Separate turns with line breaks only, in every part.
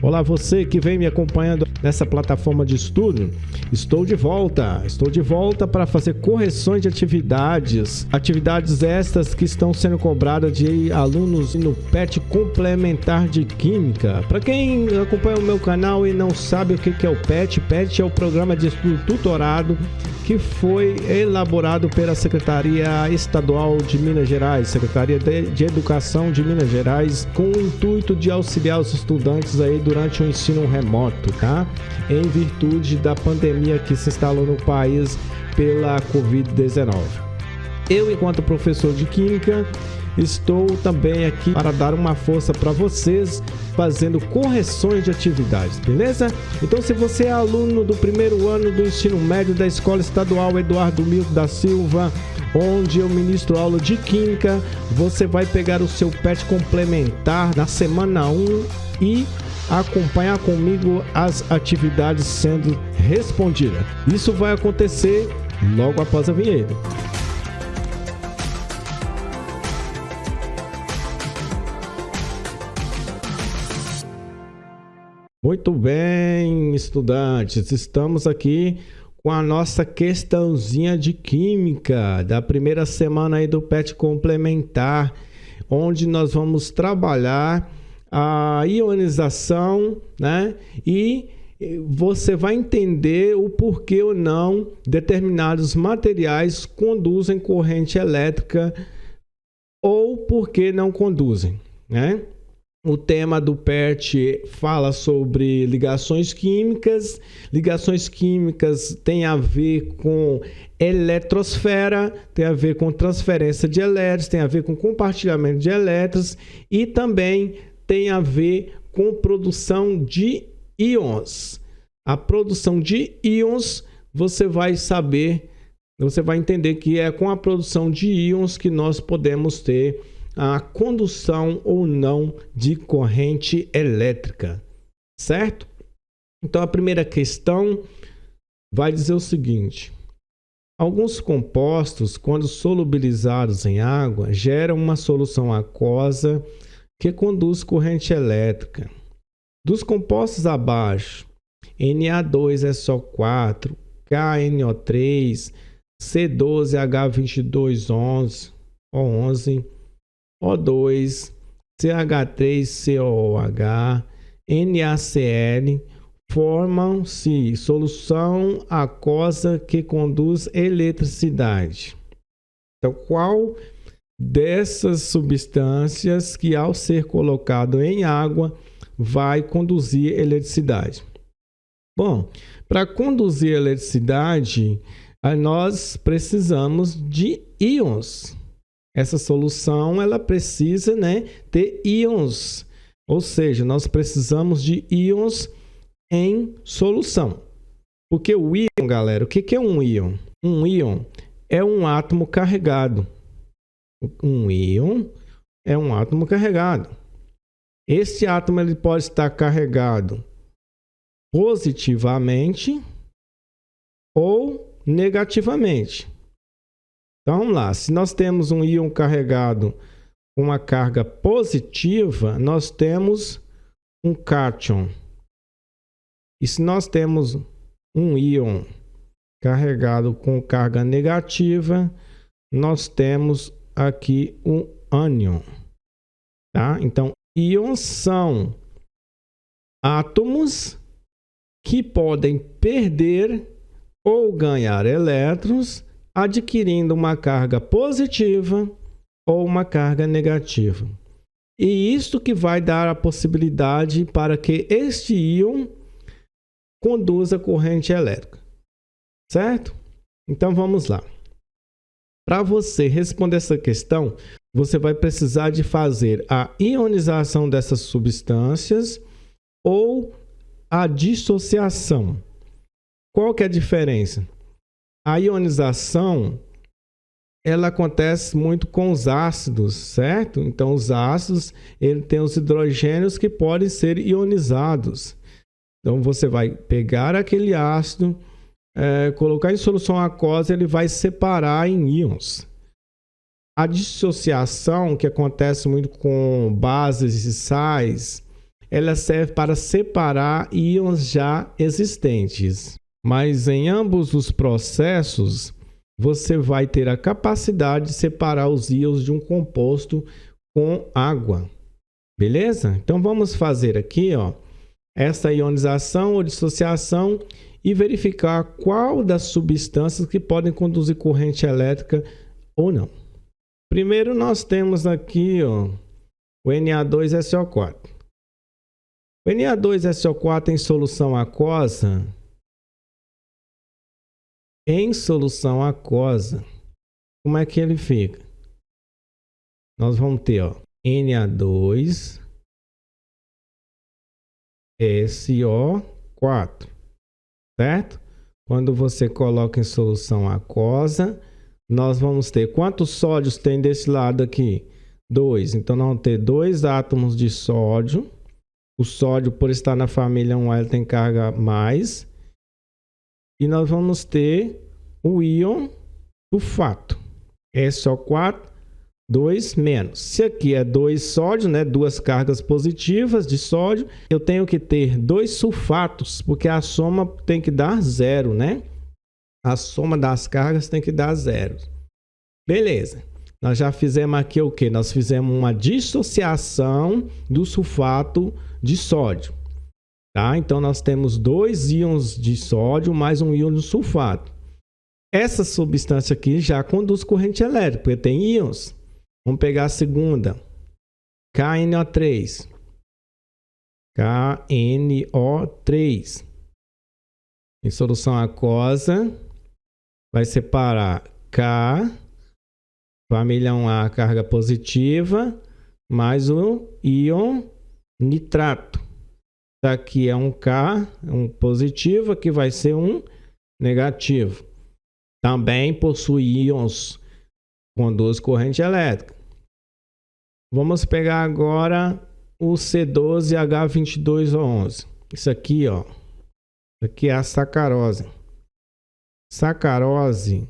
Olá, você que vem me acompanhando nessa plataforma de estudo. Estou de volta para fazer correções de atividades estas que estão sendo cobradas de alunos no PET complementar de Química. Para quem acompanha o meu canal e não sabe o que é o PET, PET é o Programa de Estudo Tutorado que foi elaborado pela Secretaria Estadual de Minas Gerais, Secretaria de Educação de Minas Gerais, com o intuito de auxiliar os estudantes aí durante o ensino remoto, tá? Em virtude da pandemia que se instalou no país pela Covid-19. Eu, enquanto professor de Química, estou também aqui para dar uma força para vocês, fazendo correções de atividades, beleza? Então, se você é aluno do primeiro ano do ensino médio da Escola Estadual Eduardo Milton da Silva, onde eu ministro aula de Química, você vai pegar o seu PET complementar na semana 1 e acompanhar comigo as atividades sendo respondidas. Isso vai acontecer logo após a vinheta. Muito bem, estudantes, estamos aqui com a nossa questãozinha de Química da primeira semana aí do PET complementar, onde nós vamos trabalhar a ionização, né? E você vai entender o porquê ou não determinados materiais conduzem corrente elétrica ou por que não conduzem, né? O tema do PET fala sobre ligações químicas. Ligações químicas tem a ver com eletrosfera, tem a ver com transferência de elétrons, tem a ver com compartilhamento de elétrons e também tem a ver com produção de íons. A produção de íons, você vai saber, você vai entender que é com a produção de íons que nós podemos ter a condução ou não de corrente elétrica, certo? Então, a primeira questão vai dizer o seguinte: alguns compostos, quando solubilizados em água, geram uma solução aquosa que conduz corrente elétrica. Dos compostos abaixo, Na2SO4, KNO3, C12H2211, O11, O2, CH3COOH, NaCl, formam-se solução aquosa que conduz eletricidade. Então, qual dessas substâncias que, ao ser colocado em água, vai conduzir eletricidade? Bom, para conduzir eletricidade, nós precisamos de íons. Essa solução, ela precisa, né, ter íons, ou seja, nós precisamos de íons em solução. Porque o íon, galera, o que é um íon? Um íon é um átomo carregado. Um íon é um átomo carregado. Esse átomo ele pode estar carregado positivamente ou negativamente. Então, vamos lá. Se nós temos um íon carregado com uma carga positiva, nós temos um cátion. E se nós temos um íon carregado com carga negativa, nós temos aqui um ânion. Tá? Então, íons são átomos que podem perder ou ganhar elétrons adquirindo uma carga positiva ou uma carga negativa. E isto que vai dar a possibilidade para que este íon conduza corrente elétrica. Certo? Então vamos lá. Para você responder essa questão, você vai precisar de fazer a ionização dessas substâncias ou a dissociação. Qual que é a diferença? A ionização, ela acontece muito com os ácidos, certo? Então, os ácidos, ele tem os hidrogênios que podem ser ionizados. Então, você vai pegar aquele ácido, colocar em solução aquosa, ele vai separar em íons. A dissociação, que acontece muito com bases e sais, ela serve para separar íons já existentes. Mas em ambos os processos, você vai ter a capacidade de separar os íons de um composto com água. Beleza? Então vamos fazer aqui, ó, essa ionização ou dissociação e verificar qual das substâncias que podem conduzir corrente elétrica ou não. Primeiro nós temos aqui, ó, o Na2SO4. O Na2SO4 em solução aquosa. Em solução aquosa, como é que ele fica? Nós vamos ter, ó, Na2SO4, certo? Quando você coloca em solução aquosa, nós vamos ter quantos sódios tem desse lado aqui? 2. Então, nós vamos ter 2 átomos de sódio. O sódio, por estar na família 1A, tem carga mais. E nós vamos ter o íon sulfato, SO4, 2 menos. Se aqui é 2 sódio, né, 2 cargas positivas de sódio, eu tenho que ter 2 sulfatos, porque a soma tem que dar 0, né? A soma das cargas tem que dar 0. Beleza. Nós já fizemos aqui o quê? Nós fizemos uma dissociação do sulfato de sódio. Tá? Então, nós temos 2 íons de sódio mais um íon de sulfato. Essa substância aqui já conduz corrente elétrica, porque tem íons. Vamos pegar a segunda. KNO3. KNO3. Em solução aquosa, vai separar K, família 1A, carga positiva, mais o íon nitrato. Aqui é um K, um positivo, aqui vai ser um negativo. Também possui íons, conduz corrente elétrica. Vamos pegar agora o C12H22O11. Isso aqui, ó. Isso aqui é a sacarose. Sacarose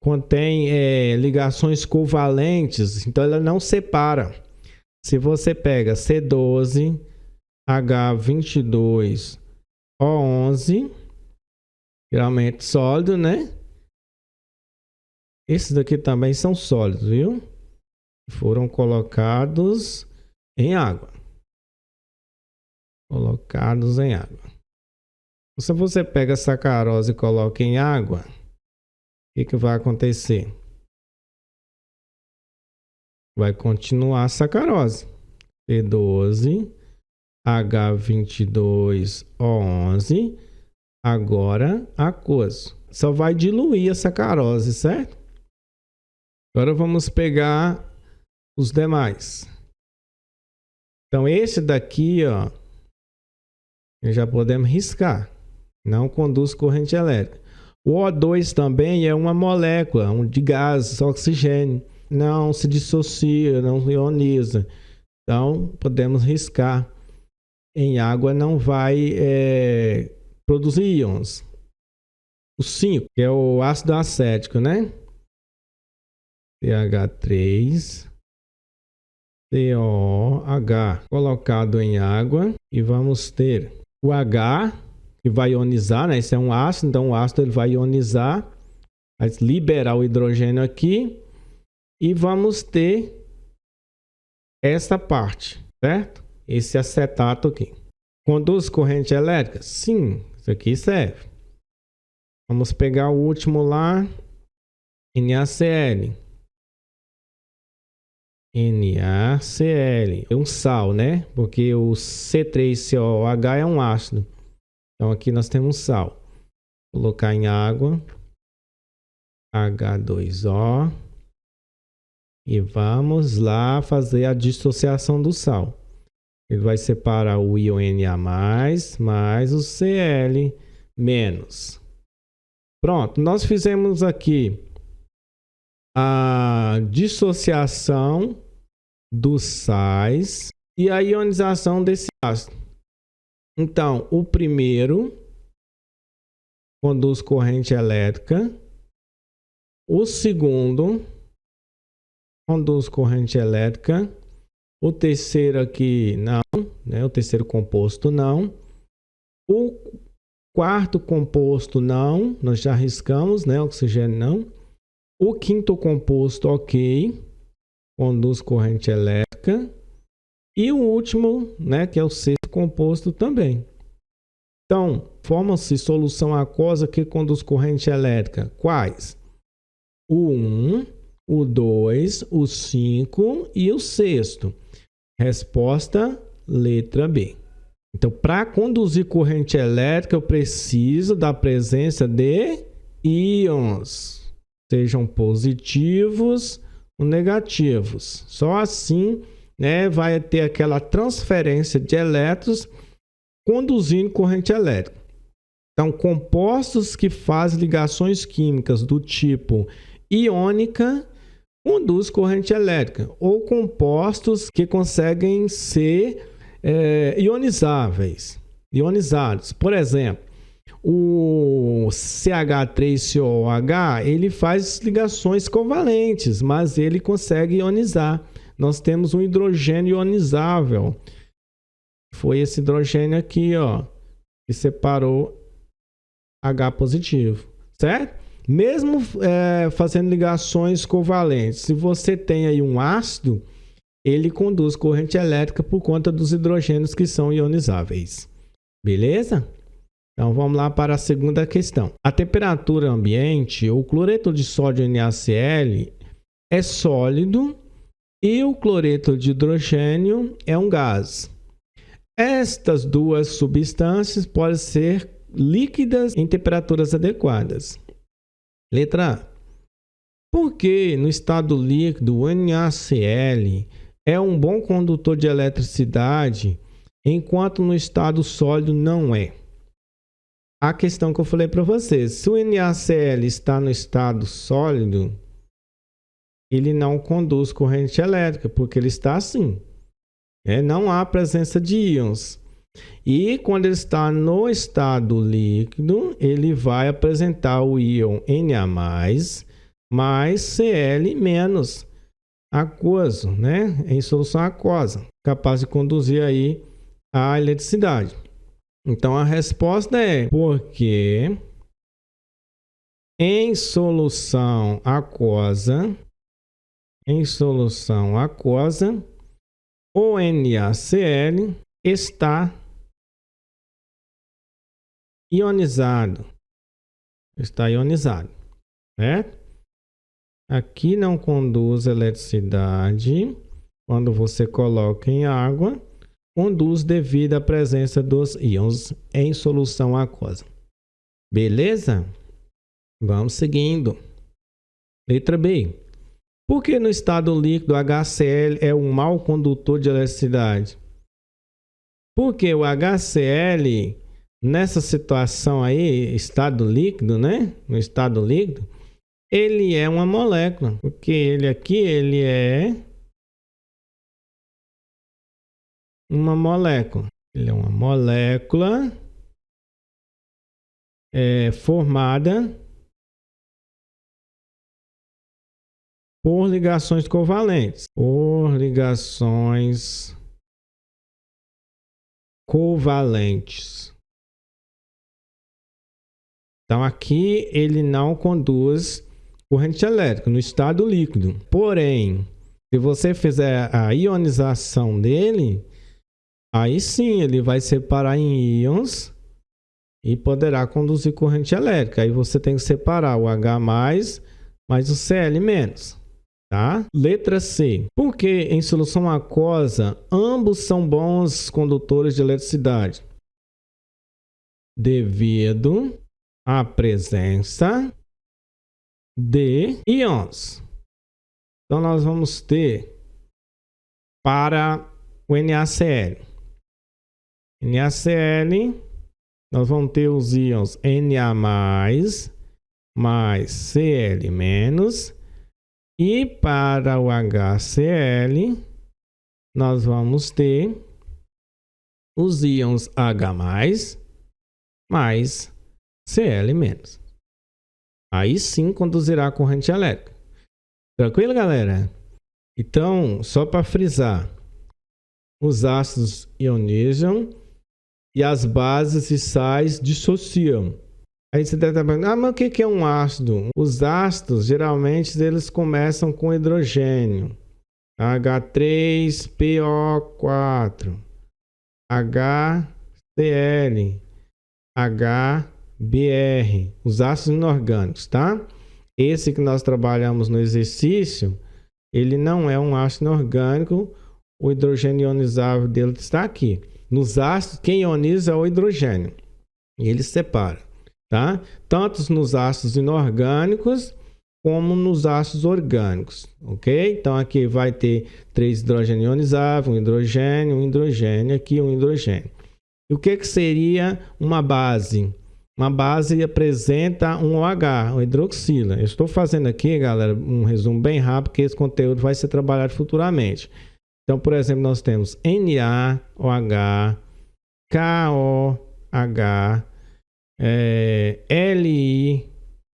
contém ligações covalentes, então ela não separa. Se você pega C12H22O11, geralmente sólido, né? Esses daqui também são sólidos, viu? Foram colocados em água. Colocados em água. Se você pega a sacarose e coloca em água, o que vai acontecer? Vai continuar a sacarose. C12H22O11, agora aquoso. Só vai diluir a sacarose, certo? Agora vamos pegar os demais. Então, esse daqui, ó, já podemos riscar. Não conduz corrente elétrica. O O2 também é uma molécula de gás, oxigênio. Não se dissocia, não ioniza. Então, podemos riscar. Em água não vai produzir íons. O 5, que é o ácido acético, né? CH3, COH, colocado em água. E vamos ter o H, que vai ionizar, né? Esse é um ácido, então o ácido ele vai ionizar, vai liberar o hidrogênio aqui. E vamos ter essa parte, certo? Esse acetato aqui. Conduz corrente elétrica? Sim, isso aqui serve. Vamos pegar o último lá, NaCl. NaCl. É um sal, né? Porque o C3COH é um ácido. Então aqui nós temos sal. Vou colocar em água. H2O. E vamos lá fazer a dissociação do sal. Ele vai separar o íon Na+, mais o Cl-. Pronto, nós fizemos aqui a dissociação dos sais e a ionização desse ácido. Então, o primeiro conduz corrente elétrica. O segundo conduz corrente elétrica. O terceiro aqui né? O terceiro composto não. O quarto composto não, nós já riscamos, né? Oxigênio não. O quinto composto, ok, conduz corrente elétrica. E o último, né, que é o sexto composto também. Então, forma-se solução aquosa que conduz corrente elétrica. Quais? O 1, o 2, o 5 e o sexto. Resposta, letra B. Então, para conduzir corrente elétrica, eu preciso da presença de íons, sejam positivos ou negativos. Só assim, né, vai ter aquela transferência de elétrons conduzindo corrente elétrica. Então, compostos que fazem ligações químicas do tipo iônica conduz corrente elétrica, ou compostos que conseguem ser ionizados. Por exemplo, o CH3COH, ele faz ligações covalentes, mas ele consegue ionizar. Nós temos um hidrogênio ionizável. Foi esse hidrogênio aqui, ó, que separou H positivo, certo? Mesmo fazendo ligações covalentes, se você tem aí um ácido, ele conduz corrente elétrica por conta dos hidrogênios que são ionizáveis. Beleza? Então vamos lá para a segunda questão. A temperatura ambiente, o cloreto de sódio NaCl é sólido e o cloreto de hidrogênio é um gás. Estas duas substâncias podem ser líquidas em temperaturas adequadas. Letra A. Por que no estado líquido o NaCl é um bom condutor de eletricidade, enquanto no estado sólido não é? A questão que eu falei para vocês, se o NaCl está no estado sólido, ele não conduz corrente elétrica, porque ele está assim. Não há presença de íons. E quando ele está no estado líquido, ele vai apresentar o íon Na+, mais Cl menos aquoso, né? Em solução aquosa, capaz de conduzir aí a eletricidade. Então a resposta é porque em solução aquosa, o NaCl está ionizado. Certo? Aqui não conduz eletricidade. Quando você coloca em água, conduz devido à presença dos íons em solução aquosa. Beleza? Vamos seguindo. Letra B. Por que no estado líquido HCl é um mau condutor de eletricidade? Porque o HCl, nessa situação aí, estado líquido, né? No estado líquido, ele é uma molécula. Porque ele aqui, ele é uma molécula. Ele é uma molécula formada por ligações covalentes. Então aqui ele não conduz corrente elétrica no estado líquido. Porém, se você fizer a ionização dele, aí sim ele vai separar em íons e poderá conduzir corrente elétrica. Aí você tem que separar o H+, mais o Cl-. Tá? Letra C. Por que em solução aquosa ambos são bons condutores de eletricidade? Devido à presença de íons. Então nós vamos ter para o NaCl. Nós vamos ter os íons Na+, mais Cl-. E para o HCl, nós vamos ter os íons H+, mais Cl-. Aí sim conduzirá a corrente elétrica. Tranquilo, galera? Então, só para frisar, os ácidos ionizam e as bases e sais dissociam. Aí você deve estar perguntando, mas o que é um ácido? Os ácidos, geralmente, eles começam com hidrogênio. H3PO4, HCl, HBr, os ácidos inorgânicos, tá? Esse que nós trabalhamos no exercício, ele não é um ácido inorgânico, o hidrogênio ionizável dele está aqui. Nos ácidos, quem ioniza é o hidrogênio, e ele separa, tá? Tanto nos ácidos inorgânicos, como nos ácidos orgânicos, ok? Então aqui vai ter 3 hidrogênio ionizável, um hidrogênio, aqui um hidrogênio. E o que seria uma base? Uma base apresenta um OH, uma hidroxila. Eu estou fazendo aqui, galera, um resumo bem rápido, porque esse conteúdo vai ser trabalhado futuramente. Então, por exemplo, nós temos NaOH, KOH,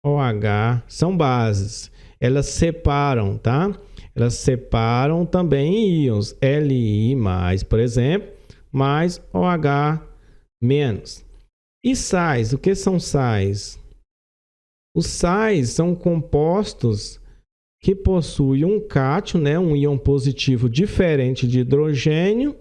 LiOH, são bases. Elas separam, tá? Elas separam também íons, Li+, por exemplo, mais OH-. E sais, o que são sais? Os sais são compostos que possuem um cátion, né, um íon positivo diferente de hidrogênio,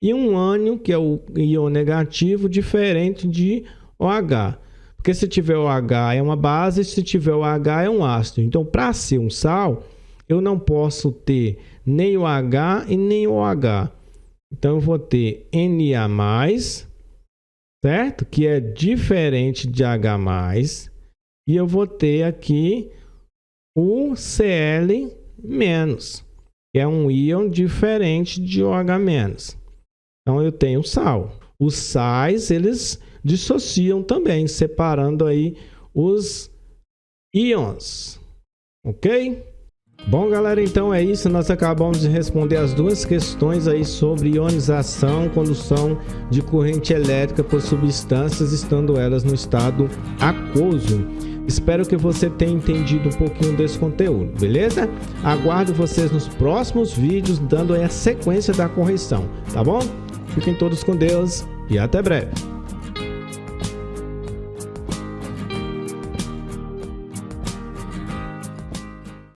e um ânion, que é o íon negativo, diferente de OH. Porque se tiver OH é uma base, se tiver OH é um ácido. Então, para ser um sal, eu não posso ter nem o H e nem o OH. Então, eu vou ter Na+, certo? Que é diferente de H+. E eu vou ter aqui o Cl-, que é um íon diferente de OH-. Então, eu tenho sal. Os sais, eles dissociam também, separando aí os íons. Ok? Bom, galera, então é isso. Nós acabamos de responder as duas questões aí sobre ionização, condução de corrente elétrica por substâncias, estando elas no estado aquoso. Espero que você tenha entendido um pouquinho desse conteúdo, beleza? Aguardo vocês nos próximos vídeos, dando aí a sequência da correção, tá bom? Fiquem todos com Deus e até breve.